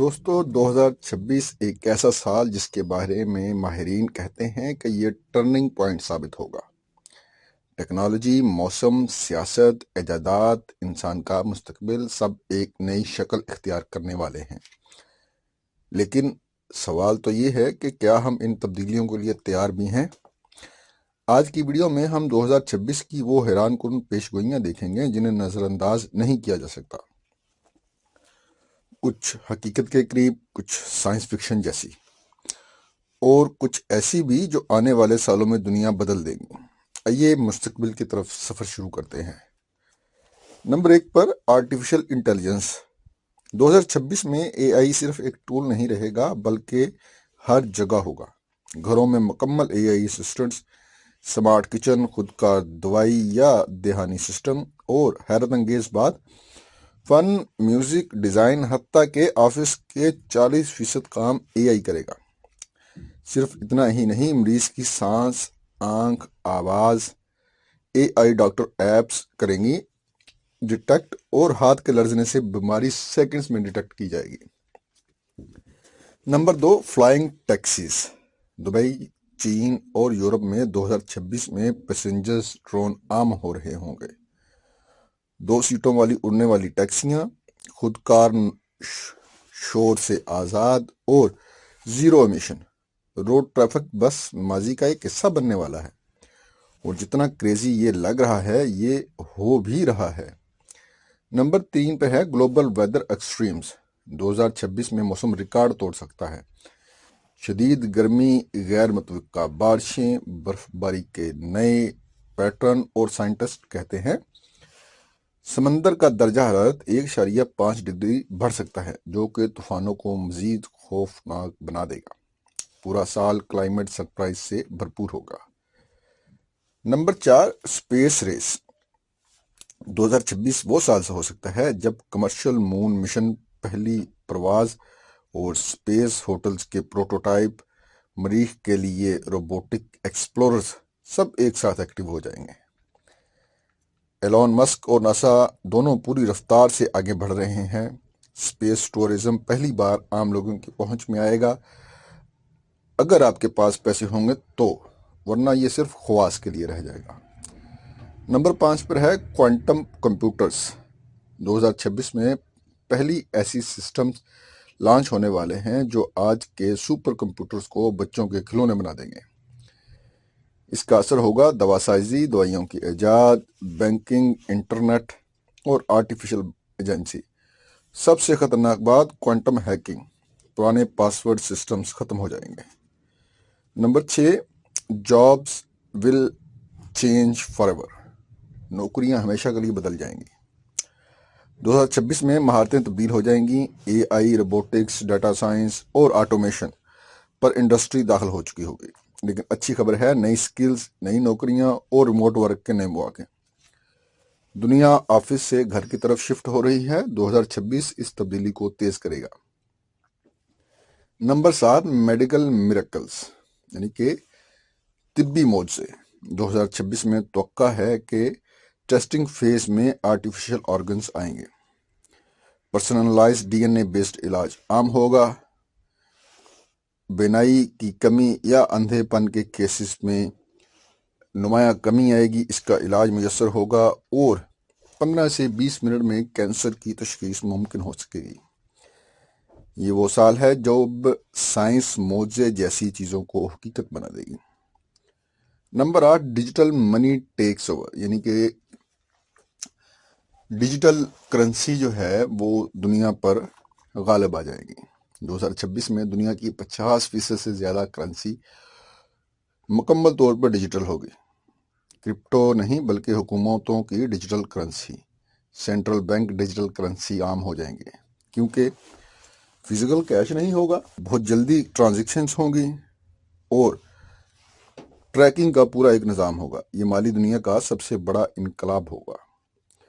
دوستو 2026 ایک ایسا سال جس کے بارے میں ماہرین کہتے ہیں کہ یہ ٹرننگ پوائنٹ ثابت ہوگا۔ ٹیکنالوجی، موسم، سیاست، ایجادات، انسان کا مستقبل سب ایک نئی شکل اختیار کرنے والے ہیں۔ لیکن سوال تو یہ ہے کہ کیا ہم ان تبدیلیوں کے لیے تیار بھی ہیں؟ آج کی ویڈیو میں ہم 2026 کی وہ حیران کن پیشگوئیاں دیکھیں گے جنہیں نظر انداز نہیں کیا جا سکتا۔ کچھ حقیقت کے قریب، کچھ سائنس فکشن جیسی، اور کچھ ایسی بھی جو آنے والے سالوں میں دنیا بدل دیں گی۔ آئیے مستقبل کی طرف سفر شروع کرتے ہیں۔ نمبر 1 پر آرٹیفیشل انٹیلیجنس۔ 2026 میں AI صرف ایک ٹول نہیں رہے گا بلکہ ہر جگہ ہوگا۔ گھروں میں مکمل AI اسسٹنٹس، سمارٹ کچن، خود کار دوائی یا دہانی سسٹم، اور حیرت انگیز بات، فن، میوزک، ڈیزائن، حتیٰ کہ آفس کے 40% کام AI کرے گا۔ صرف اتنا ہی نہیں، مریض کی سانس، آنکھ، آواز AI ڈاکٹر ایپس کریں گی ڈیٹیکٹ، اور ہاتھ کے لرزنے سے بیماری سیکنڈز میں ڈیٹیکٹ کی جائے گی۔ Number 2، flying taxis. دبئی، چین اور یورپ میں 2026 میں پیسنجرز ڈرون عام ہو رہے ہوں گے۔ 2 سیٹوں والی اڑنے والی ٹیکسیاں، خود کار، شور سے آزاد اور زیرو ایمیشن۔ روڈ ٹریفک بس ماضی کا ایک حصہ بننے والا ہے، اور جتنا کریزی یہ لگ رہا ہے یہ ہو بھی رہا ہے۔ نمبر 3 پہ ہے گلوبل ویدر ایکسٹریمز۔ 2026 میں موسم ریکارڈ توڑ سکتا ہے۔ شدید گرمی، غیر متوقع بارشیں، برف باری کے نئے پیٹرن، اور سائنٹسٹ کہتے ہیں سمندر کا درجہ حرارت 1.5 ڈگری بڑھ سکتا ہے، جو کہ طوفانوں کو مزید خوفناک بنا دے گا۔ پورا سال کلائمیٹ سرپرائز سے بھرپور ہوگا۔ Number 4، space race. 2026 وہ سال سے ہو سکتا ہے جب کمرشل مون مشن، پہلی پرواز، اور اسپیس ہوٹلز کے پروٹوٹائپ، مریخ کے لیے روبوٹک ایکسپلوررز سب ایک ساتھ ایکٹیو ہو جائیں گے۔ ایلون مسک اور ناسا دونوں پوری رفتار سے آگے بڑھ رہے ہیں۔ اسپیس ٹورزم پہلی بار عام لوگوں کی پہنچ میں آئے گا، اگر آپ کے پاس پیسے ہوں گے تو، ورنہ یہ صرف خواص کے لیے رہ جائے گا۔ نمبر 5 پر ہے کوانٹم کمپیوٹرز۔ 2026 میں پہلی ایسی سسٹمز لانچ ہونے والے ہیں جو آج کے سپر کمپیوٹرز کو بچوں کے کھلونے بنا دیں گے۔ اس کا اثر ہوگا دوا سازی، دوائیوں کی ایجاد، بینکنگ، انٹرنیٹ اور آرٹیفیشل ایجنسی۔ سب سے خطرناک بات، کوانٹم ہیکنگ۔ پرانے پاسورڈ سسٹمز ختم ہو جائیں گے۔ Number 6، jobs will change for ever. نوکریاں ہمیشہ کے لیے بدل جائیں گی۔ 2026 میں مہارتیں تبدیل ہو جائیں گی۔ AI، روبوٹکس، ڈیٹا سائنس اور آٹومیشن پر انڈسٹری داخل ہو چکی ہوگی۔ لیکن اچھی خبر ہے، نئی سکلز، نئی نوکریاں اور ریموٹ ورک کے نئے مواقع۔ دنیا آفس سے گھر کی طرف شفٹ ہو رہی ہے۔ 2026 اس تبدیلی کو تیز کرے گا۔ نمبر 7، میڈیکل میریکلز، یعنی کہ طبی معجزے۔ 2026 میں توقع ہے کہ ٹیسٹنگ فیز میں آرٹیفیشل آرگنز آئیں گے۔ پرسنلائز DNA بیسڈ علاج عام ہوگا۔ بینائی کی کمی یا اندھے پن کے کیسز میں نمایاں کمی آئے گی، اس کا علاج میسر ہوگا، اور 15 سے 20 منٹ میں کینسر کی تشخیص ممکن ہو سکے گی۔ یہ وہ سال ہے جب سائنس معجزے جیسی چیزوں کو حقیقت بنا دے گی۔ نمبر 8، ڈیجیٹل منی ٹیکس اوور، یعنی کہ ڈیجیٹل کرنسی جو ہے وہ دنیا پر غالب آ جائے گی۔ 2026 میں دنیا کی 50% سے زیادہ کرنسی مکمل طور پر ڈیجیٹل ہوگی۔ کرپٹو نہیں بلکہ حکومتوں کی digital currency, central bank digital currency عام ہو جائیں گے، کیونکہ فزیکل کیش نہیں ہوگا۔ بہت جلدی ٹرانزیکشنز ہوں گی اور ٹریکنگ کا پورا ایک نظام ہوگا۔ یہ مالی دنیا کا سب سے بڑا انقلاب ہوگا۔